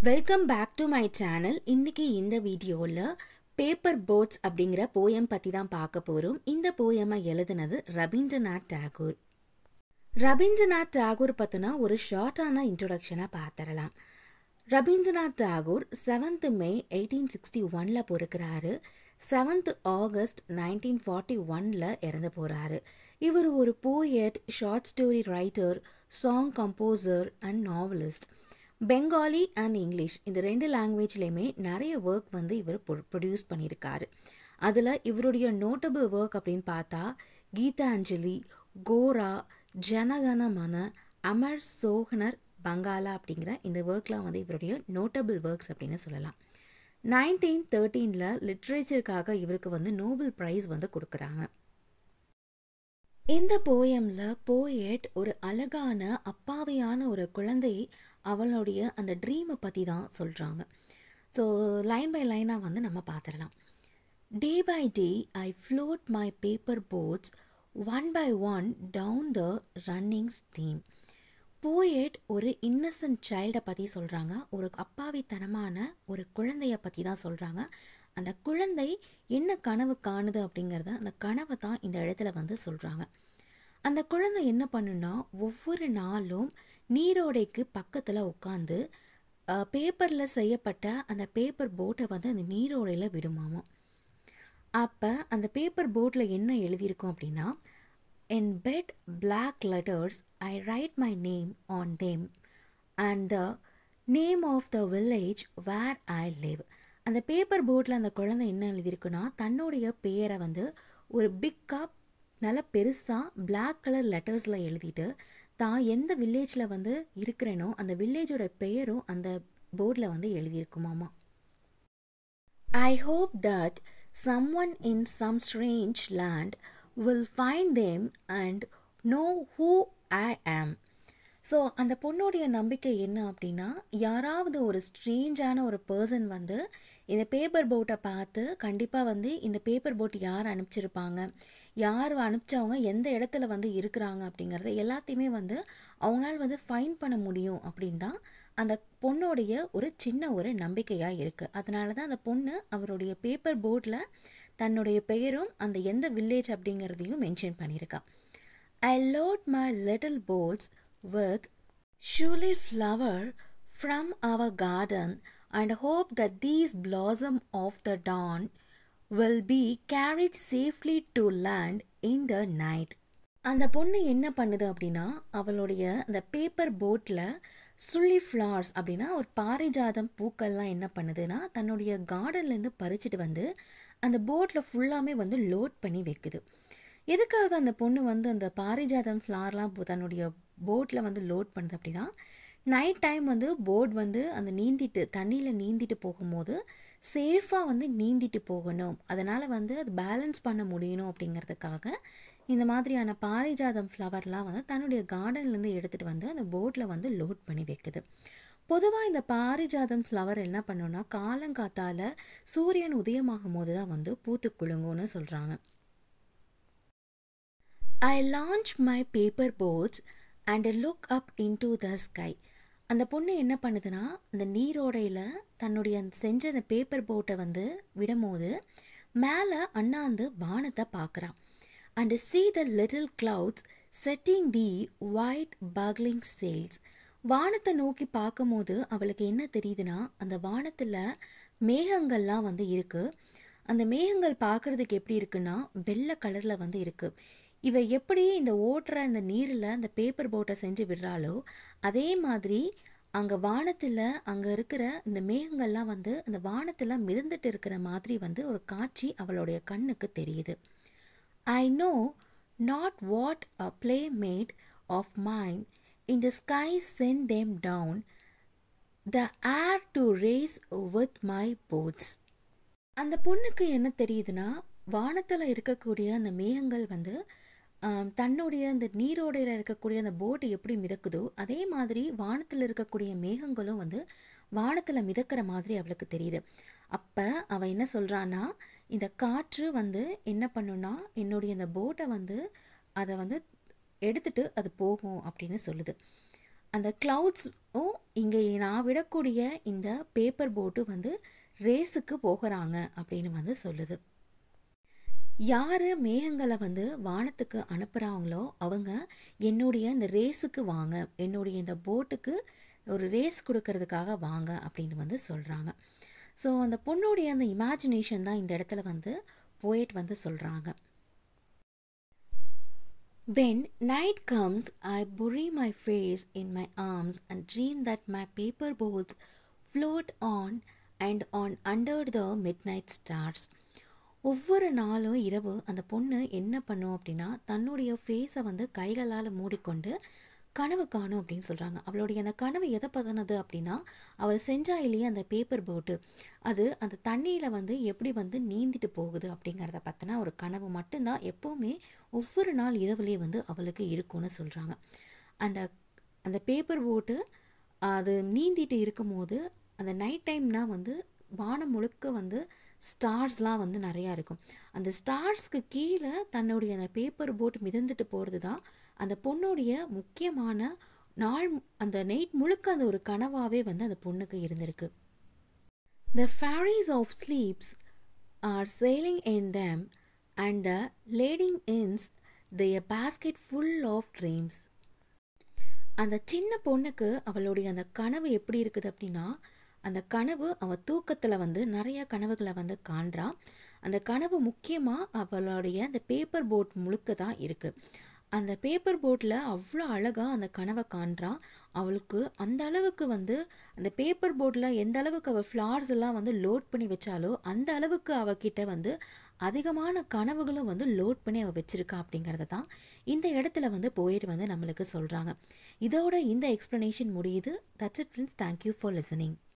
Welcome back to my channel. இன்னைக்கு இந்த வீடியோவில் பேப்பர் போட்ஸ் அப்படிங்கிற போயம் பற்றி தான் பார்க்க போகிறோம். இந்த போயமை எழுதுனது ரவீந்திரநாத் டாகூர். ரவீந்திரநாத் டாகூர் பற்றினா ஒரு ஷார்ட்டான இன்ட்ரொடக்ஷனை பார்த்துடலாம். Rabindranath Tagore 7th May 1861 பிறக்கிறாரு. 7th August 1941 இறந்து போகிறாரு. இவர் ஒரு poet, short story writer, song composer and novelist. Bengali and English இந்த 2 லாங்குவேஜ்லேயுமே நிறைய ஒர்க் இவர் ப்ரொடியூஸ் பண்ணியிருக்காரு. அதில் இவருடைய நோட்டபிள் ஒர்க் அப்படின்னு பார்த்தா கீதாஞ்சலி, கோரா, ஜனகணமன, அமர் சோஹனர் பங்காலா அப்படிங்கிற இந்த ஒர்க்லாம் இவருடைய நோட்டபிள் ஒர்க்ஸ் அப்படின்னு சொல்லலாம். 1913 லிட்ரேச்சருக்காக இவருக்கு நோபல் ப்ரைஸ் கொடுக்குறாங்க. இந்த போயமில் போயட் ஒரு அழகான அப்பாவியான ஒரு குழந்தை அவளுடைய அந்த ட்ரீமை பற்றி தான் சொல்கிறாங்க. ஸோ லைன் பை லைனாக நம்ம பார்த்துடலாம். Day by day I float my paper boats one by one down the running stream. Poet ஒரு இன்னசென்ட் சைல்டை பற்றி சொல்கிறாங்க. ஒரு அப்பாவித்தனமான ஒரு குழந்தைய பற்றி தான் சொல்கிறாங்க. அந்த குழந்தை என்ன கனவு காணுது அப்படிங்கிறத அந்த கனவை தான் இந்த இடத்துல சொல்கிறாங்க. அந்த குழந்தை என்ன பண்ணுன்னா ஒவ்வொரு நாளும் நீரோடைக்கு பக்கத்தில் உட்காந்து பேப்பரில் செய்யப்பட்ட அந்த பேப்பர் போட்டை அந்த நீரோடையில் விடுமாமா. அப்போ அந்த பேப்பர் போட்டில் என்ன எழுதியிருக்கும் அப்படின்னா, in bed black letters I write my name on them and the name of the village where I live. அந்த பேப்பர் போட்டில் அந்த குழந்தை என்ன எழுதியிருக்குன்னா, தன்னுடைய பெயரை ஒரு பிக்காக நல்ல பெருசாக பிளாக் கலர் லெட்டர்ஸில் எழுதிட்டு தான் எந்த வில்லேஜில் இருக்கிறேனோ அந்த வில்லேஜோட பெயரும் அந்த போர்டில் எழுதியிருக்குமாமா. I hope that someone in some strange land will find them and know who I am. So அந்த பொண்ணுடைய நம்பிக்கை என்ன அப்படின்னா, யாராவது ஒரு ஸ்ட்ரேஞ்சான ஒரு பர்சன் இந்த பேப்பர் போட்டை பார்த்து கண்டிப்பாக இந்த பேப்பர் போட் யார் அனுப்பிச்சிருப்பாங்க, யார் அனுப்பிச்சவங்க எந்த இடத்துல இருக்கிறாங்க அப்படிங்கிறத எல்லாத்தையுமே அவங்களால ஃபைண்ட் பண்ண முடியும் அப்படின்னு தான் அந்த பொண்ணுடைய ஒரு சின்ன ஒரு நம்பிக்கையாக இருக்குது. அதனால தான் அந்த பொண்ணு அவருடைய பேப்பர் போட்டில் தன்னுடைய பெயரும் அந்த எந்த வில்லேஜ் அப்படிங்கிறதையும் மென்ஷன் பண்ணியிருக்கா. I load my little boats with surely flower from our garden and hope that these blossom of the dawn will be carried safely to land in the night. அந்த பொண்ணு என்ன பண்ணுது அப்படின்னா, அவளுடைய அந்த பேப்பர் போட்டில் சுள்ளி ஃப்ளவர்ஸ் அப்படின்னா ஒரு பாரிஜாதம் பூக்கள்லாம் என்ன பண்ணுதுன்னா தன்னுடைய கார்டன்லேருந்து பறிச்சுட்டு அந்த போட்டில் ஃபுல்லாமே லோட் பண்ணி வைக்குது. எதுக்காக அந்த பொண்ணு அந்த பாரிஜாதம் ஃப்ளவர்லாம் தன்னுடைய போட்டில் லோட் பண்ணுது அப்படின்னா, நைட் டைம் போட் அந்த நீந்திட்டு தண்ணியில் நீந்திட்டு போகும்போது சேஃபாக நீந்திட்டு போகணும், அதனால் அது பேலன்ஸ் பண்ண முடியணும் அப்படிங்கிறதுக்காக இந்த மாதிரியான பாரிஜாதம் ஃப்ளவர்லாம் தன்னுடைய கார்டன்லேருந்து எடுத்துகிட்டு அந்த போட்டில் லோட் பண்ணி வைக்குது. பொதுவாக இந்த பாரிஜாதம் ஃப்ளவர் என்ன பண்ணோன்னா காலங்காத்தால் சூரியன் உதயமாகும் போது தான் பூத்து குலுங்கும்னு சொல்கிறாங்க. I launch my paper boats and look up into the sky. அந்த பொண்ணு என்ன பண்ணுதுன்னா அந்த நீரோடையில் தன்னுடைய செஞ்ச அந்த பேப்பர் போட்டை விடும்போது மேலே அண்ணாந்து வானத்தை பார்க்குறான். and see the little clouds setting the white buckling sails. வானத்தை நோக்கி பார்க்கும்போது அவளுக்கு என்ன தெரியுதுன்னா, அந்த வானத்தில் மேகங்கள்லாம் இருக்குது. அந்த மேகங்கள் பார்க்குறதுக்கு எப்படி இருக்குன்னா வெள்ளை கலரில் இருக்குது. இவ எப்படி இந்த ஓட்டுற இந்த நீரில் அந்த பேப்பர் போட்டை செஞ்சு விடுறாளோ அதே மாதிரி அங்கே வானத்தில் அங்கே இருக்கிற இந்த மேகங்கள்லாம் அந்த வானத்தில் மிதந்துட்டு இருக்கிற மாதிரி ஒரு காட்சி அவளுடைய கண்ணுக்கு தெரியுது. I know not what a playmate of mine in the sky sent them down the air to race with my boats. அந்த பொண்ணுக்கு என்ன தெரியுதுன்னா, வானத்தில் இருக்கக்கூடிய அந்த மேகங்கள் தன்னுடைய அந்த நீரோடையில் இருக்கக்கூடிய அந்த போட்டு எப்படி மிதக்குதோ அதே மாதிரி வானத்தில் இருக்கக்கூடிய மேகங்களும் வானத்தில் மிதக்கிற மாதிரி அவளுக்கு தெரியுது. அப்போ அவள் என்ன சொல்கிறான்னா, இந்த காற்று என்ன பண்ணுன்னா என்னுடைய அந்த போட்டை அதை எடுத்துட்டு அது போகும் அப்படின்னு சொல்லுது. அந்த க்ளவுட்ஸும் இங்கே நான் விடக்கூடிய இந்த பேப்பர் போட்டு வந்து ரேஸுக்கு போகிறாங்க அப்படின்னு வந்து சொல்லுது. யார் மேகங்களை வந்து வானத்துக்கு அனுப்புகிறாங்களோ அவங்க என்னுடைய இந்த ரேஸுக்கு வாங்க, என்னுடைய இந்த போட்டுக்கு ஒரு ரேஸ் கொடுக்கறதுக்காக வாங்க அப்படின்னு வந்து சொல்கிறாங்க. ஸோ அந்த பொண்ணுடைய அந்த இமேஜினேஷன் தான் இந்த இடத்துல வந்து போயட் வந்து சொல்கிறாங்க. When night comes, I bury my face in my arms and dream that my paper boats float on and on under the midnight stars. ஒவ்வொரு நாளும் இரவு அந்த பொண்ணு என்ன பண்ணும் அப்படின்னா தன்னுடைய ஃபேஸை வந்து கைகளால் மூடிக்கொண்டு கனவு காணும் அப்படின்னு சொல்கிறாங்க. அவளுடைய அந்த கனவு எதை பற்றினது அப்படின்னா அவள் செஞ்சா இல்லையே அந்த பேப்பர் போட்டு அது அந்த தண்ணியில் வந்து எப்படி வந்து நீந்திட்டு போகுது அப்படிங்கிறத பற்றின ஒரு கனவு மட்டும்தான் எப்போவுமே ஒவ்வொரு நாள் இரவுலேயே வந்து அவளுக்கு இருக்கும்னு சொல்கிறாங்க. அந்த அந்த பேப்பர் போட்டு அது நீந்திட்டு இருக்கும்போது அந்த நைட் டைம்னால் வந்து வானம் முழுக்க வந்து ஸ்டார்ஸ்லாம் வந்து நிறையா இருக்கும். அந்த ஸ்டார்ஸ்க்கு கீழே தன்னுடைய அந்த பேப்பர் போட் மிதந்துட்டு போகிறது தான் அந்த பொண்ணுடைய முக்கியமான நாள். அந்த நைட் முழுக்க அந்த ஒரு கனவாகவே வந்து அந்த பொண்ணுக்கு இருந்திருக்கு. The fairies of sleeps are sailing in them and the lading ins their basket full of dreams. அந்த சின்ன பொண்ணுக்கு அவளுடைய அந்த கனவு எப்படி இருக்குது அப்படின்னா அந்த கனவு அவள் தூக்கத்தில் வந்து நிறைய கனவுகளை வந்து காண்றா. அந்த கனவு முக்கியமாக அவளுடைய அந்த பேப்பர் போட் முழுக்க தான் இருக்குது. அந்த பேப்பர் போட்டில் அவ்வளோ அழகாக அந்த கனவை காண்றா. அவளுக்கு அந்த அளவுக்கு வந்து அந்த பேப்பர் போட்டில் எந்த அளவுக்கு அவள் ஃப்ளார்ஸ் எல்லாம் வந்து லோட் பண்ணி வச்சாலோ அந்த அளவுக்கு அவகிட்ட வந்து அதிகமான கனவுகளும் வந்து லோட் பண்ணி அவள் வச்சுருக்கா அப்படிங்கிறத தான் இந்த இடத்துல வந்து போயிட்டு வந்து நம்மளுக்கு சொல்கிறாங்க. இதோட இந்த எக்ஸ்ப்ளனேஷன் முடியுது. That's it friends. Thank you for listening.